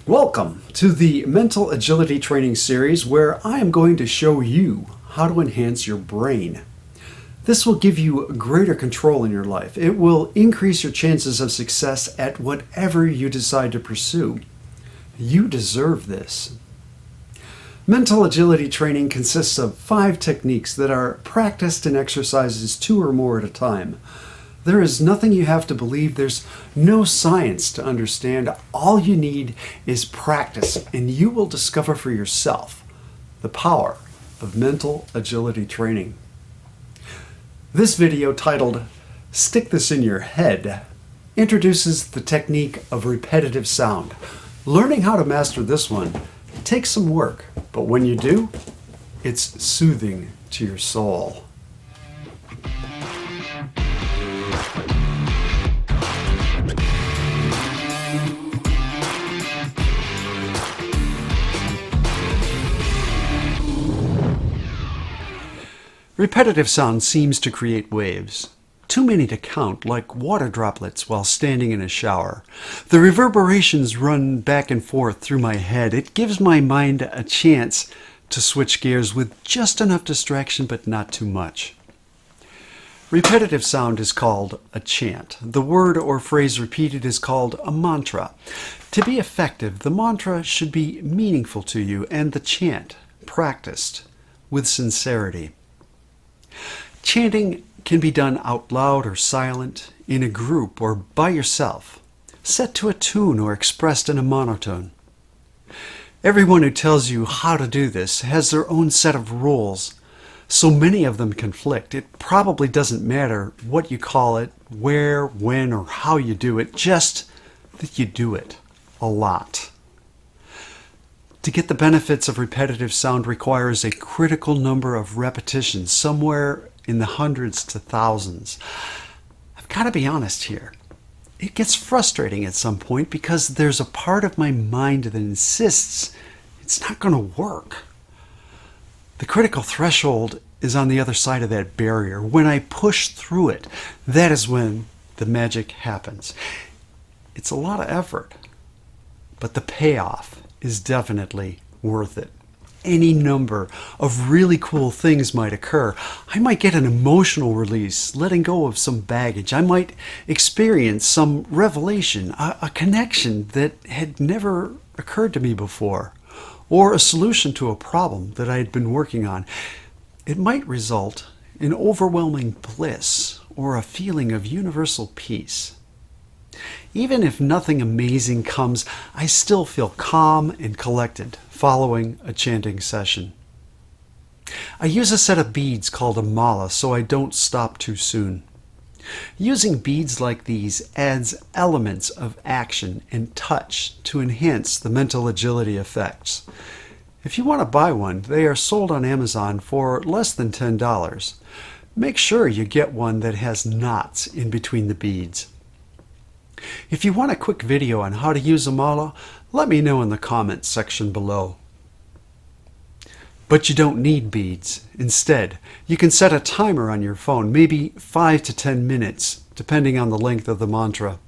Welcome to the Mental Agility Training Series, where I am going to show you how to enhance your brain. This will give you greater control in your life. It will increase your chances of success at whatever you decide to pursue. You deserve this. Mental agility training consists of 5 techniques that are practiced in exercises 2 or more at a time. There is nothing you have to believe. There's no science to understand. All you need is practice, and you will discover for yourself the power of mental agility training. This video, titled "Stick This in Your Head," introduces the technique of repetitive sound. Learning how to master this one takes some work, but when you do, it's soothing to your soul. Repetitive sound seems to create waves. Too many to count, like water droplets while standing in a shower. The reverberations run back and forth through my head. It gives my mind a chance to switch gears with just enough distraction, but not too much. Repetitive sound is called a chant. The word or phrase repeated is called a mantra. To be effective, the mantra should be meaningful to you, and the chant practiced with sincerity. Chanting can be done out loud or silent, in a group or by yourself, set to a tune or expressed in a monotone. Everyone who tells you how to do this has their own set of rules. So many of them conflict. It probably doesn't matter what you call it, where, when, or how you do it, just that you do it a lot. To get the benefits of repetitive sound requires a critical number of repetitions, somewhere in the hundreds to thousands. I've got to be honest here. It gets frustrating at some point because there's a part of my mind that insists it's not going to work. The critical threshold is on the other side of that barrier. When I push through it, that is when the magic happens. It's a lot of effort, but the payoff is definitely worth it. Any number of really cool things might occur. I might get an emotional release, letting go of some baggage. I might experience some revelation, a connection that had never occurred to me before, or a solution to a problem that I had been working on. It might result in overwhelming bliss or a feeling of universal peace. Even if nothing amazing comes, I still feel calm and collected following a chanting session. I use a set of beads called a mala so I don't stop too soon. Using beads like these adds elements of action and touch to enhance the mental agility effects. If you want to buy one, they are sold on Amazon for less than $10. Make sure you get one that has knots in between the beads. If you want a quick video on how to use a mala, let me know in the comments section below. But you don't need beads. Instead, you can set a timer on your phone, maybe 5 to 10 minutes, depending on the length of the mantra.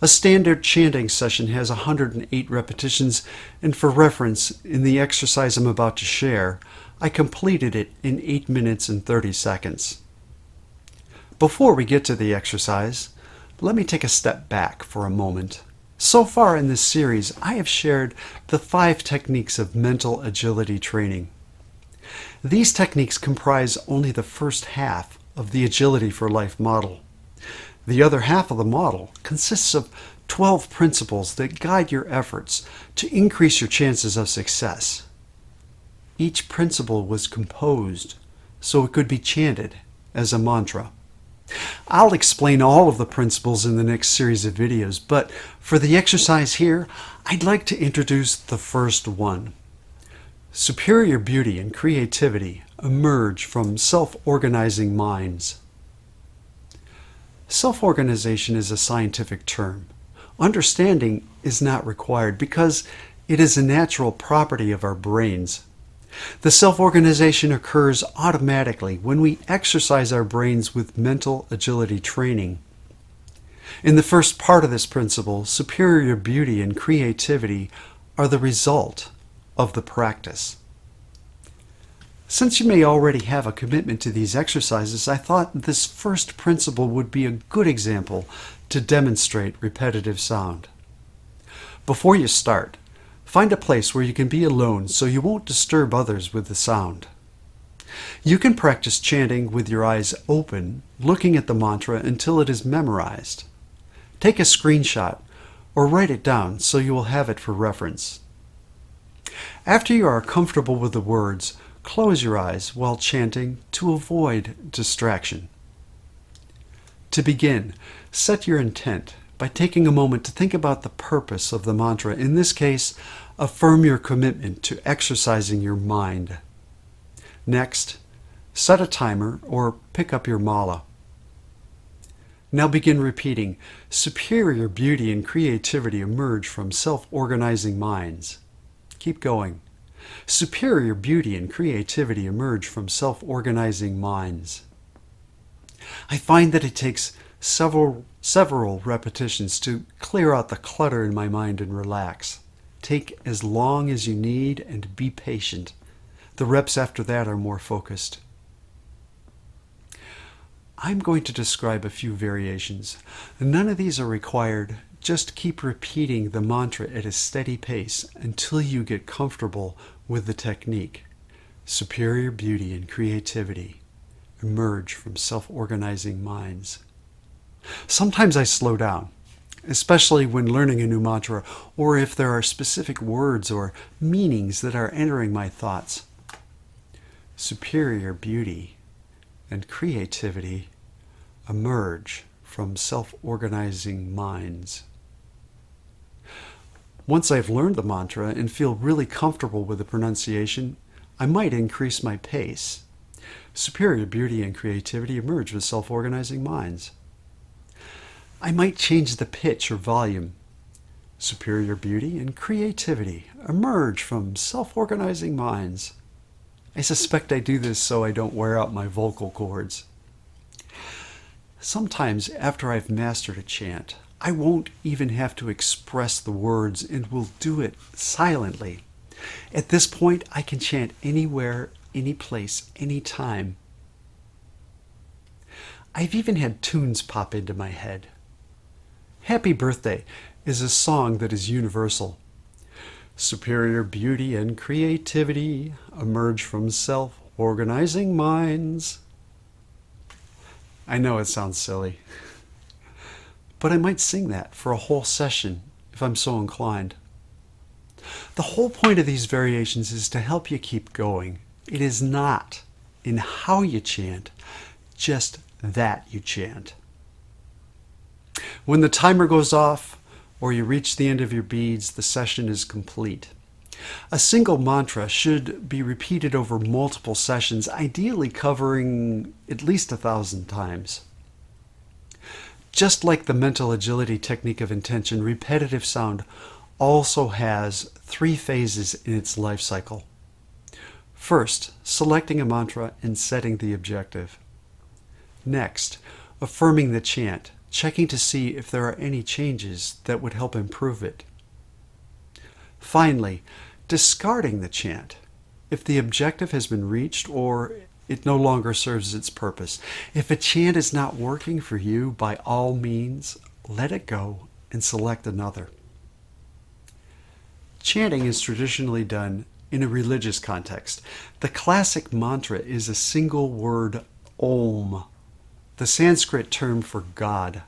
A standard chanting session has 108 repetitions, and for reference, in the exercise I'm about to share, I completed it in 8 minutes and 30 seconds. Before we get to the exercise, let me take a step back for a moment. So far in this series, I have shared the 5 techniques of mental agility training. These techniques comprise only the first half of the Agility for Life model. The other half of the model consists of 12 principles that guide your efforts to increase your chances of success. Each principle was composed so it could be chanted as a mantra. I'll explain all of the principles in the next series of videos, but for the exercise here, I'd like to introduce the first one. Superior beauty and creativity emerge from self-organizing minds. Self-organization is a scientific term. Understanding is not required because it is a natural property of our brains. The self-organization occurs automatically when we exercise our brains with mental agility training. In the first part of this principle, superior beauty and creativity are the result of the practice. Since you may already have a commitment to these exercises, I thought this first principle would be a good example to demonstrate repetitive sound. Before you start, find a place where you can be alone so you won't disturb others with the sound. You can practice chanting with your eyes open, looking at the mantra until it is memorized. Take a screenshot or write it down so you will have it for reference. After you are comfortable with the words, close your eyes while chanting to avoid distraction. To begin, set your intent by taking a moment to think about the purpose of the mantra. In this case, affirm your commitment to exercising your mind. Next, set a timer or pick up your mala. Now begin repeating, superior beauty and creativity emerge from self-organizing minds. Keep going. Superior beauty and creativity emerge from self-organizing minds. I find that it takes several repetitions to clear out the clutter in my mind and relax. Take as long as you need and be patient. The reps after that are more focused. I'm going to describe a few variations. None of these are required. Just keep repeating the mantra at a steady pace until you get comfortable with the technique. Superior beauty and creativity emerge from self-organizing minds. Sometimes I slow down, especially when learning a new mantra or if there are specific words or meanings that are entering my thoughts. Superior beauty and creativity emerge from self-organizing minds. Once I've learned the mantra and feel really comfortable with the pronunciation, I might increase my pace. Superior beauty and creativity emerge with self-organizing minds. I might change the pitch or volume. Superior beauty and creativity emerge from self-organizing minds. I suspect I do this so I don't wear out my vocal cords. Sometimes after I've mastered a chant, I won't even have to express the words and will do it silently. At this point, I can chant anywhere, any place, anytime. I've even had tunes pop into my head. Happy Birthday is a song that is universal. Superior beauty and creativity emerge from self-organizing minds. I know it sounds silly, but I might sing that for a whole session if I'm so inclined. The whole point of these variations is to help you keep going. It is not in how you chant, just that you chant. When the timer goes off or you reach the end of your beads, the session is complete. A single mantra should be repeated over multiple sessions, ideally covering at least 1,000 times. Just like the mental agility technique of intention, repetitive sound also has 3 phases in its life cycle. First, selecting a mantra and setting the objective. Next, affirming the chant, checking to see if there are any changes that would help improve it. Finally, discarding the chant if the objective has been reached or it no longer serves its purpose. If a chant is not working for you, by all means, let it go and select another. Chanting is traditionally done in a religious context. The classic mantra is a single word, Om, the Sanskrit term for God.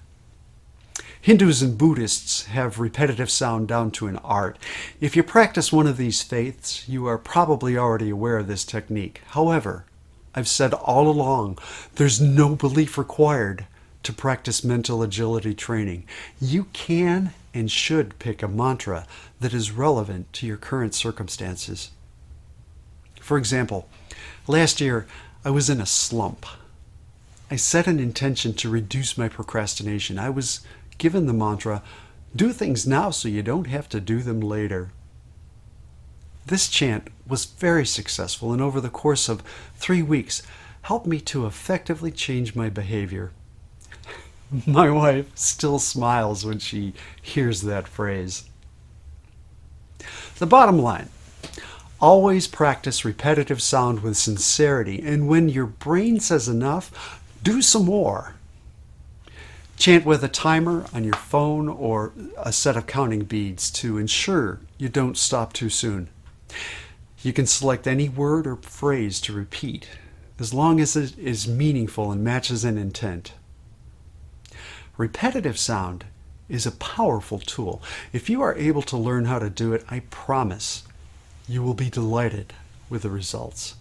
Hindus and Buddhists have repetitive sound down to an art. If you practice one of these faiths, you are probably already aware of this technique. However, I've said all along, there's no belief required to practice mental agility training. You can and should pick a mantra that is relevant to your current circumstances. For example, last year I was in a slump. I set an intention to reduce my procrastination. I was given the mantra, do things now so you don't have to do them later. This chant was very successful and over the course of 3 weeks helped me to effectively change my behavior. My wife still smiles when she hears that phrase. The bottom line: always practice repetitive sound with sincerity, and when your brain says enough, do some more. Chant with a timer on your phone or a set of counting beads to ensure you don't stop too soon. You can select any word or phrase to repeat, as long as it is meaningful and matches an intent. Repetitive sound is a powerful tool. If you are able to learn how to do it, I promise you will be delighted with the results.